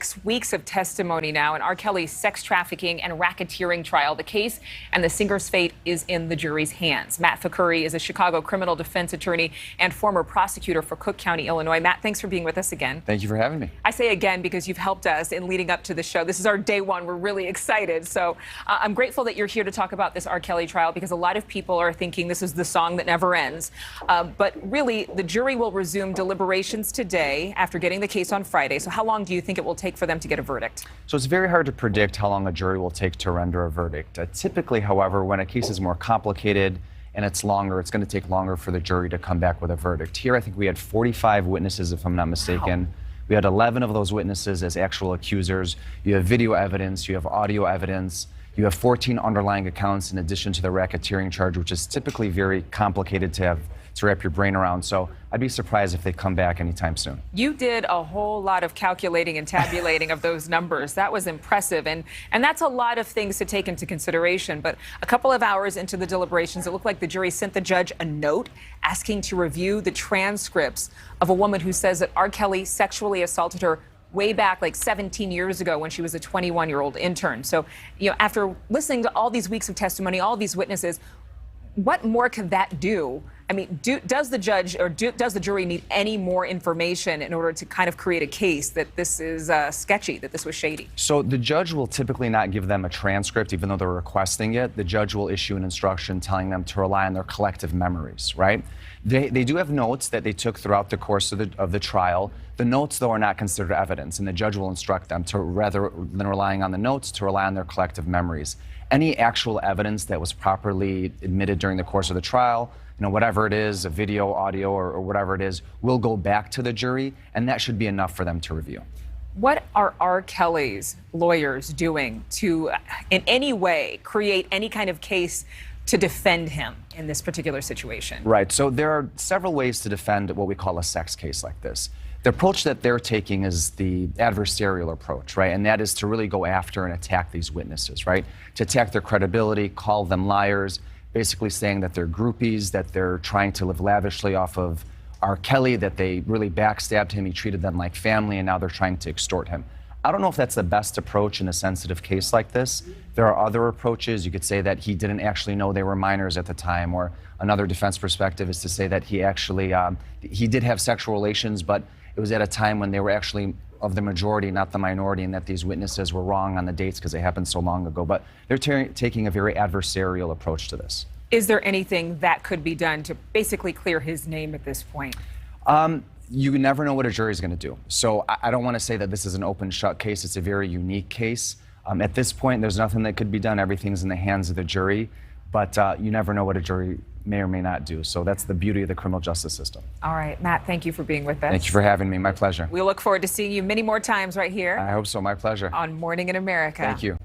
6 weeks of testimony now in R. Kelly's sex trafficking and racketeering trial. The case and the singer's fate is in the jury's hands. Matt Fakuri is a Chicago criminal defense attorney and former prosecutor for Cook County, Illinois. Matt, thanks for being with us again. Thank you for having me. I say again because you've helped us in leading up to the show. This is our day one. We're really excited. So I'm grateful that you're here to talk about this R. Kelly trial because a lot of people are thinking this is the song that never ends. But really, the jury will resume deliberations today after getting the case on Friday. So how long do you think it will take for them to get a verdict? So it's very hard to predict how long a jury will take to render a verdict. Typically, however, when a case is more complicated and it's longer, it's going to take longer for the jury to come back with a verdict. Here, I think we had 45 witnesses, if I'm not mistaken. Wow. We had 11 of those witnesses as actual accusers. You have video evidence, you have audio evidence, you have 14 underlying accounts in addition to the racketeering charge, which is typically very complicated to wrap your brain around. So I'd be surprised if they come back anytime soon. You did a whole lot of calculating and tabulating of those numbers. That was impressive. And that's a lot of things to take into consideration. But a couple of hours into the deliberations, it looked like the jury sent the judge a note asking to review the transcripts of a woman who says that R. Kelly sexually assaulted her way back like 17 years ago when she was a 21-year-old intern. So, after listening to all these weeks of testimony, all these witnesses, what more could that do? I mean, does the judge or does the jury need any more information in order to kind of create a case that this is sketchy, that this was shady? So the judge will typically not give them a transcript, even though they're requesting it. The judge will issue an instruction telling them to rely on their collective memories, right? They do have notes that they took throughout the course of the trial. The notes, though, are not considered evidence, and the judge will instruct them to, rather than relying on the notes, to rely on their collective memories. Any actual evidence that was properly admitted during the course of the trial, whatever it is, a video, audio, or whatever it is, will go back to the jury, and that should be enough for them to review. What are R. Kelly's lawyers doing to, in any way, create any kind of case to defend him in this particular situation? Right. So there are several ways to defend what we call a sex case like this. The approach that they're taking is the adversarial approach, right? And that is to really go after and attack these witnesses, right? To attack their credibility, call them liars, basically saying that they're groupies, that they're trying to live lavishly off of R. Kelly, that they really backstabbed him, he treated them like family, and now they're trying to extort him. I don't know if that's the best approach in a sensitive case like this. There are other approaches. You could say that he didn't actually know they were minors at the time, or another defense perspective is to say that he actually, he did have sexual relations, but it was at a time when they were actually of the majority, not the minority, and that these witnesses were wrong on the dates because they happened so long ago. But they're taking a very adversarial approach to this. Is there anything that could be done to basically clear his name at this point? You never know what a jury is going to do. So I don't want to say that this is an open shut case. It's a very unique case. At this point, there's nothing that could be done. Everything's in the hands of the jury. But you never know what a jury may or may not do. So that's the beauty of the criminal justice system. All right, Matt, thank you for being with us. Thank you for having me. My pleasure. We look forward to seeing you many more times right here. I hope so. My pleasure. On Morning in America. Thank you.